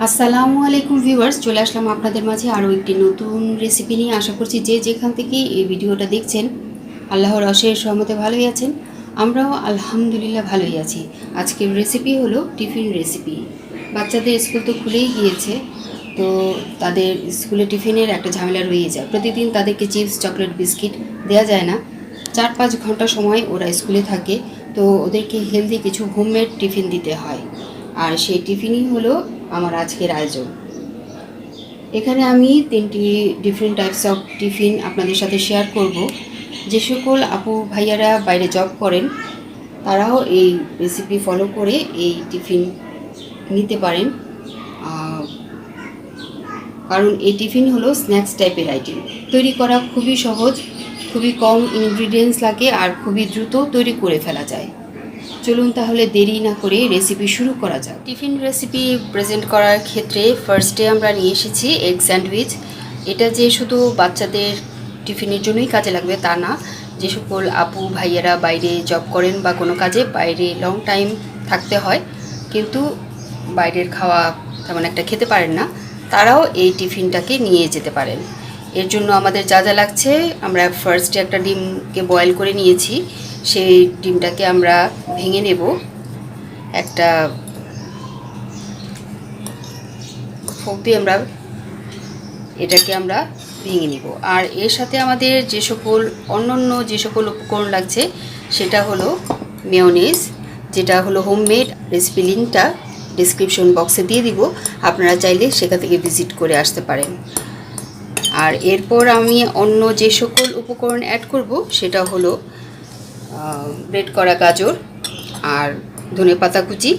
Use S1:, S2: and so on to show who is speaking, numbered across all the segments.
S1: আসসালামুআলাইকুম viewers, চলে আসলাম আপনাদের মাঝে আরও একটি নতুন রেসিপি নিয়ে। আশা করছি যে যেখান থেকে এই ভিডিওটা দেখছেন আল্লাহর অশেষ রহমতে ভালোই আছেন। আমরাও আলহামদুলিল্লাহ ভালোই আছি। আজকের রেসিপি হলো টিফিন রেসিপি। বাচ্চাদের স্কুল তো খুলেই গিয়েছে, তো তাদের স্কুলে টিফিনের একটা ঝামেলা রয়ে যায়। প্রতিদিন তাদেরকে চিপস, চকলেট, বিস্কিট দেওয়া যায় না। 4-5 ঘন্টা সময় ওরা স্কুলে থাকে, তো ওদেরকে হেলদি কিছু হোমমেড টিফিন দিতে হয়। আর সেই টিফিনই হলো আমার আজকের আয়োজন। এখানে আমি 3টি ডিফারেন্ট টাইপস অফ টিফিন আপনাদের সাথে শেয়ার করব। যে সকল আপু ভাইয়ারা বাইরে জব করেন তারাও এই রেসিপি ফলো করে এই টিফিন নিতে পারেন, কারণ এই টিফিন হলো স্ন্যাক্স টাইপের আইটেম। তৈরি করা খুবই সহজ, খুবই কম ইনগ্রিডিয়েন্টস লাগে আর খুবই দ্রুত তৈরি করে ফেলা যায়। চলুন তাহলে দেরি না করে রেসিপি শুরু করা যাক। টিফিন রেসিপি প্রেজেন্ট করার ক্ষেত্রে ফার্স্টে আমরা নিয়ে এসেছি এগ স্যান্ডউইচ। এটা যে শুধু বাচ্চাদের টিফিনের জন্যই কাজে লাগবে তা না। যে সকল আপু ভাইয়েরা বাইরে জব করেন বা কোনো কাজে বাইরে লং টাইম থাকতে হয় কিন্তু বাইরের খাওয়া তেমন একটা খেতে পারেন না, তারাও এই টিফিনটাকে নিয়ে যেতে পারেন। এর জন্য আমাদের যা যা লাগছে, আমরা ফার্স্টে একটা ডিমকে বয়েল করে নিয়েছি। সেই ডিমটাকে আমরা ভেঙে নেব। একটা ফোক দিয়ে এটাকে আমরা ভেঙে নিব। আর এর সাথে আমাদের যে সকল উপকরণ লাগছে সেটা হলো মেয়োনিজ, যেটা হলো হোমমেড। রেসিপি লিঙ্কটা ডেসক্রিপশন বক্সে দিয়ে দিব, আপনারা চাইলে সেখান থেকে ভিজিট করে আসতে পারেন। আর এরপর আমি অন্য যে সকল উপকরণ অ্যাড করব সেটা হলো গ্রেট করা গাজর আর ধনেপাতা কুচি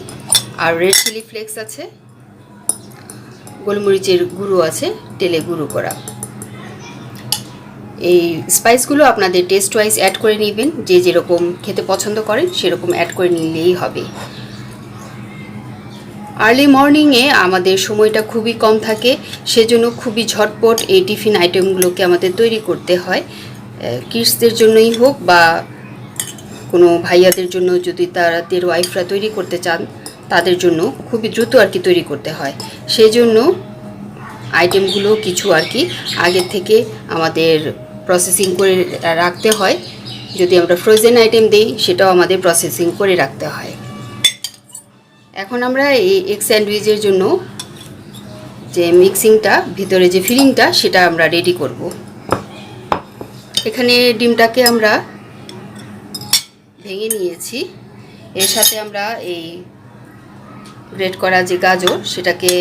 S1: আর রেড চিলি ফ্লেক্স আছে, গোলমরিচের গুঁড়ো আছে, তেলে গুঁড়ো করা। এই স্পাইসগুলো আপনাদের টেস্ট ওয়াইজ অ্যাড করে নেবেন, যে যেরকম খেতে পছন্দ করেন সেরকম অ্যাড করে নিলেই হবে। আর্লি মর্নিংয়ে আমাদের সময়টা খুবই কম থাকে, সেজন্য খুবই ঝটপট এই টিফিন আইটেমগুলোকে আমাদের তৈরি করতে হয়। কিডসদের জন্যই হোক বা কোনো ভাইয়াদের জন্য, যদি তাদের ওয়াইফরা তৈরি করতে চান তাদের জন্য খুবই দ্রুত তৈরি করতে হয়। সেই জন্য আইটেমগুলো কিছু আগের থেকে আমাদের প্রসেসিং করে রাখতে হয়। যদি আমরা ফ্রোজেন আইটেম দিই সেটাও আমাদের প্রসেসিং করে রাখতে হয়। এখন আমরা এই এগ স্যান্ডউইচের জন্য যে মিক্সিংটা, ভিতরে যে ফিলিংটা, সেটা আমরা রেডি করব। এখানে ডিমটাকে আমরা ভেঙে নিয়েছি। এর সাথে আমরা এই গ্রেট করা যে গাজর সেটাকে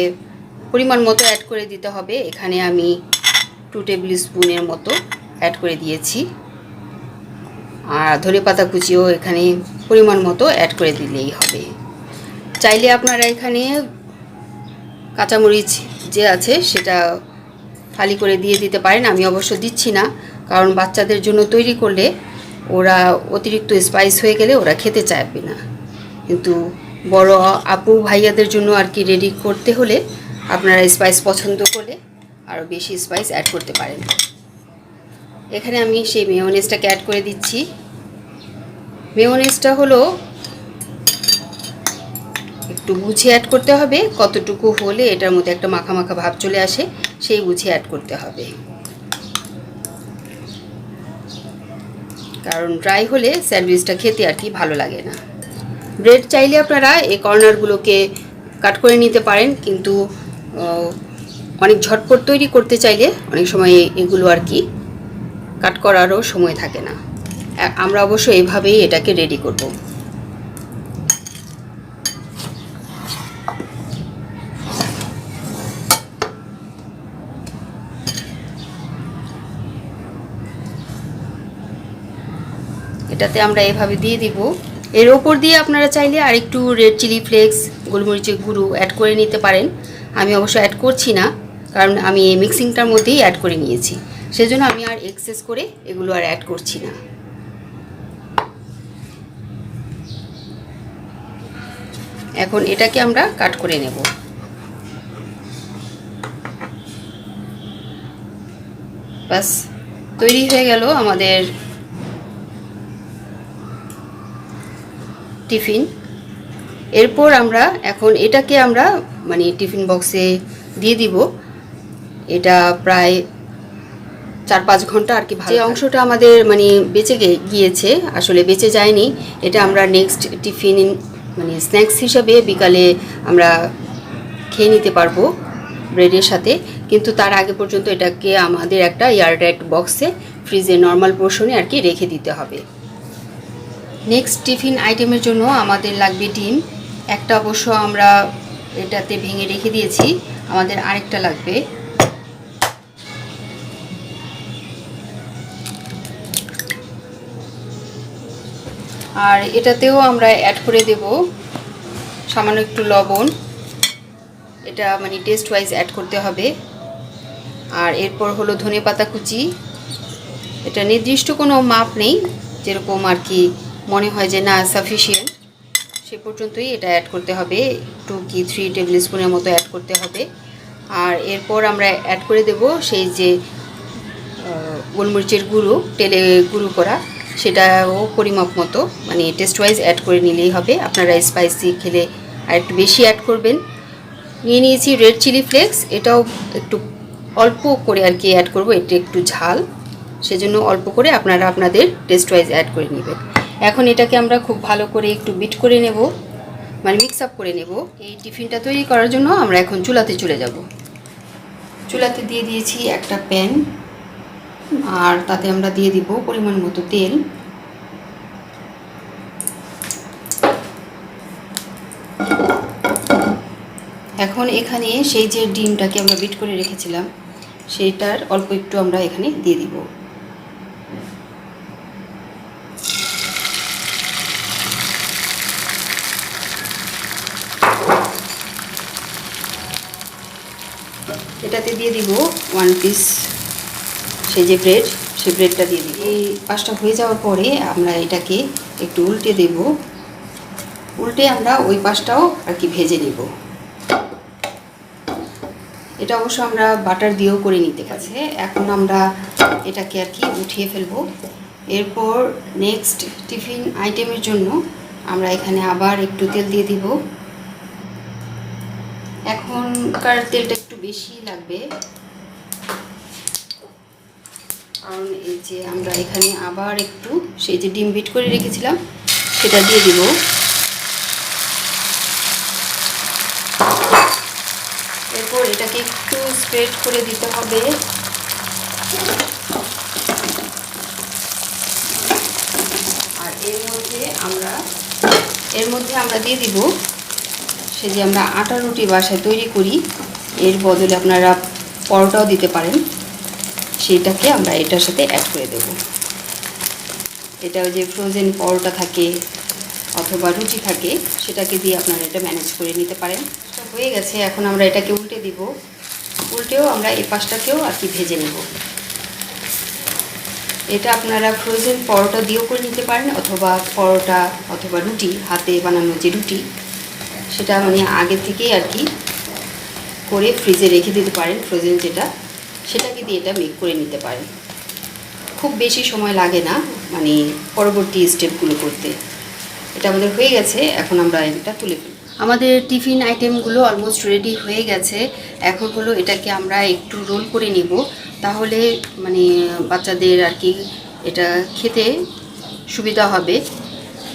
S1: পরিমাণ মতো অ্যাড করে দিতে হবে। এখানে আমি 2 টেবিল স্পুনের মতো অ্যাড করে দিয়েছি। আর ধনেপাতা কুচিও এখানে পরিমাণ মতো অ্যাড করে দিলেই হবে। চাইলে আপনারা এখানে কাঁচামরিচ যে আছে সেটা ফালি করে দিয়ে দিতে পারেন। আমি অবশ্য দিচ্ছি না, কারণ বাচ্চাদের জন্য তৈরি করলে ওরা অতিরিক্ত স্পাইস হয়ে গেলে ওরা খেতে চাইবে না। কিন্তু বড় আপু ভাইয়াদের জন্য রেডি করতে হলে আপনারা স্পাইস পছন্দ করলে আরও বেশি স্পাইস অ্যাড করতে পারেন। এখানে আমি সেই মেয়োনিজটাকে অ্যাড করে দিচ্ছি। মেয়োনিজটা হলো একটু বুঝে অ্যাড করতে হবে, কতটুকু হলে এটার মধ্যে একটা মাখা মাখা ভাব চলে আসে সেই বুঝে অ্যাড করতে হবে, কারণ ড্রাই হলে স্যান্ডউইচটা খেতে ভালো লাগে না। ব্রেড চাইলে আপনারা এই কর্নারগুলোকে কাট করে নিতে পারেন, কিন্তু অনেক ঝটপট তৈরি করতে চাইলে অনেক সময় এগুলো কাট করারও সময় থাকে না। আমরা অবশ্য এইভাবেই এটাকে রেডি করব। এটাতে আমরা এভাবে দিয়ে দিব। এর ওপর দিয়ে আপনারা চাইলে আরেকটু রেড চিলি ফ্লেক্স, গোলমরিচের গুঁড়ো অ্যাড করে নিতে পারেন। আমি অবশ্য অ্যাড করছি না, কারণ আমি এই মিক্সিংটার মধ্যেই অ্যাড করে নিয়েছি। সেজন্য আমি আর এক্সেস করে এগুলো আর অ্যাড করছি না। এখন এটাকে আমরা কাট করে নেব। বাস তৈরি হয়ে গেল আমাদের টিফিন। এরপর আমরা এখন এটাকে আমরা মানে টিফিন বক্সে দিয়ে দিব। এটা প্রায় 4-5 ঘন্টা আর কি। যে অংশটা আমাদের মানে বেঁচে গিয়েছে, আসলে বেঁচে যায়নি, এটা আমরা নেক্সট টিফিন মানে স্ন্যাক্স হিসাবে বিকালে আমরা খেয়ে নিতে পারবো ব্রেডের সাথে। কিন্তু তার আগে পর্যন্ত এটাকে আমাদের একটা এয়ারটাইট বক্সে ফ্রিজে নর্মাল পোর্শনে আর কি রেখে দিতে হবে। নেক্সট টিফিন আইটেমের জন্য আমাদের লাগবে ডিম। একটা অবশ্য আমরা এটাতে ভেঙে রেখে দিয়েছি, আমাদের আরেকটা লাগবে। আর এটাতেও আমরা অ্যাড করে দেব সামান্য একটু লবণ। এটা মানে টেস্ট ওয়াইজ অ্যাড করতে হবে। আর এরপর হলো ধনেপাতা কুচি। এটা নির্দিষ্ট কোনো মাপ নেই, যেরকম আর কি মনে হয় যে না সাফিসিয়েন্ট সে পর্যন্তই এটা অ্যাড করতে হবে। 2 কি 3 টেবিল স্পুনের মতো অ্যাড করতে হবে। আর এরপর আমরা অ্যাড করে দেব সেই যে গোলমরিচের গুঁড়ো, তেলে গুঁড়ো করা, সেটাও পরিমাপ মতো মানে টেস্ট ওয়াইজ অ্যাড করে নিলেই হবে। আপনারা স্পাইসি খেলে আর একটু বেশি অ্যাড করবেন। নিয়ে নিয়েছি রেড চিলি ফ্লেক্স, এটাও একটু অল্প করে আর কি অ্যাড করব, এটা একটু ঝাল, সেজন্য অল্প করে আপনারা আপনাদের টেস্ট ওয়াইজ অ্যাড করে নেবেন। এখন এটাকে আমরা খুব ভালো করে একটু বিট করে নেব, মানে মিক্স আপ করে নেব। এই টিফিনটা তৈরি করার জন্য আমরা এখন চুলাতে চলে যাব। চুলাতে দিয়ে দিয়েছি একটা প্যান, আর তাতে আমরা দিয়ে দিব পরিমাণ মতো তেল। এখন এখানে সেই যে ডিমটাকে আমরা বিট করে রেখেছিলাম সেইটার অল্প একটু আমরা এখানে দিয়ে দিব। এটাতে দিয়ে দিব 1 পিস সেই যে ব্রেড, সেই ব্রেডটা দিয়ে দিব। এই পাঁচটা হয়ে যাওয়ার পরে আমরা এটাকে একটু উল্টে দেব। উল্টে আমরা ওই পাশটাও আর কি ভেজে নেব। এটা অবশ্য আমরা বাটার দিয়েও করে নিতে গেছে। এখন আমরা এটাকে আর কি উঠিয়ে ফেলব। এরপর নেক্সট টিফিন আইটেমের জন্য আমরা এখানে আবার একটু তেল দিয়ে দিব। এখনকার তেলটা একটু বেশি লাগবে, কারণ এই যে আমরা এখানে আবার একটু সেই যে ডিম বিট করে রেখেছিলাম সেটা দিয়ে দিব। এরপর এটাকে একটু স্প্রেড করে দিতে হবে। আর এর মধ্যে আমরা দিয়ে দিব সে যে আমরা আটা রুটি বাসায় তৈরি করি, এর বদলে আপনারা পরোটাও দিতে পারেন, সেইটাকে আমরা এটার সাথে অ্যাড করে দেব। এটাও যে ফ্রোজেন পরোটা থাকে অথবা রুটি থাকে, সেটাকে দিয়ে আপনারা এটা ম্যানেজ করে নিতে পারেন। এটা হয়ে গেছে, এখন আমরা এটাকে উল্টে দিব। উল্টেও আমরা এই পাশটাকেও আর কি ভেজে নেব। এটা আপনারা ফ্রোজেন পরোটা দিয়েও করে নিতে পারেন, অথবা পরোটা অথবা রুটি, হাতে বানানো যে রুটি, সেটা মানে আগে থেকেই আর কি করে ফ্রিজে রেখে দিতে পারেন, ফ্রোজেন যেটা, সেটাকে দিয়ে এটা মেক করে নিতে পারেন। খুব বেশি সময় লাগে না মানে পরবর্তী স্টেপগুলো করতে। এটা আমাদের হয়ে গেছে, এখন আমরা এটা তুলে ফেলব। আমাদের টিফিন আইটেমগুলো অলমোস্ট রেডি হয়ে গেছে। এখন হলো এটাকে আমরা একটু রোল করে নিব, তাহলে মানে বাচ্চাদের আর কি এটা খেতে সুবিধা হবে,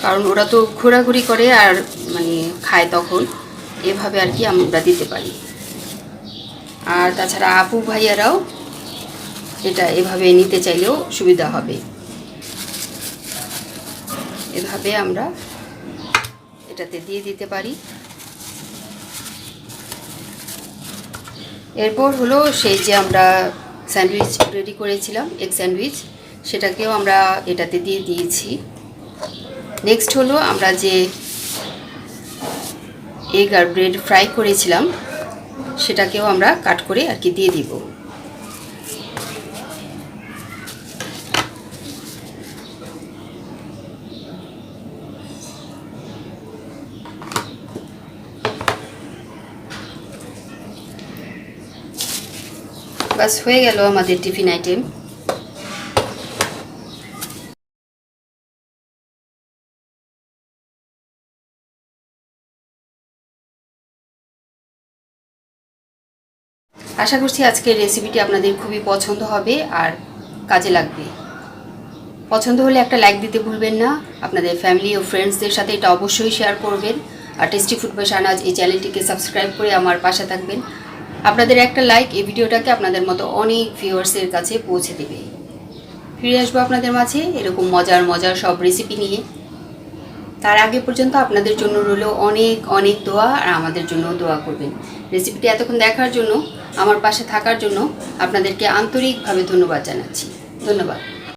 S1: কারণ ওরা তো ঘোরাঘুরি করে আর মানে খায়, তখন এভাবে আর কি আমরা দিতে পারি। আর তাছাড়া আপু ভাইয়ারাও এটা এভাবে নিতে চাইলেও সুবিধা হবে। এভাবে আমরা এটাতে দিয়ে দিতে পারি। এরপর হলো সেই যে আমরা স্যান্ডউইচ রেডি করেছিলাম, এগ স্যান্ডউইচ, সেটাকেও আমরা এটাতে দিয়ে দিয়েছি। নেক্সট হলো আমরা যে এগ আর ব্রেড ফ্রাই করেছিলাম সেটাকেও আমরা কাট করে আর কি দিয়ে দিব। বাস হয়ে গেল আমাদের টিফিন আইটেম। আশা করছি আজকের রেসিপিটি আপনাদের খুবই পছন্দ হবে আর কাজে লাগবে। পছন্দ হলে একটা লাইক দিতে ভুলবেন না। আপনাদের ফ্যামিলি ও ফ্রেন্ডসদের সাথে এটা অবশ্যই শেয়ার করবেন। আর টেস্টি ফুড বাই শাহনাজ এই চ্যানেলটিকে সাবস্ক্রাইব করে আমার পাশে থাকবেন। আপনাদের একটা লাইক এই ভিডিওটাকে আপনাদের মতো অনেক ভিউয়ার্সের কাছে পৌঁছে দেবে। ফিরে আসবো আপনাদের মাঝে এরকম মজার মজার সব রেসিপি নিয়ে। তার আগে পর্যন্ত আপনাদের জন্য রইল অনেক অনেক দোয়া, আর আমাদের জন্য দোয়া করবেন। রেসিপিটি এতক্ষণ দেখার জন্য, আমার পাশে থাকার জন্য আপনাদেরকে আন্তরিকভাবে ধন্যবাদ জানাচ্ছি। ধন্যবাদ।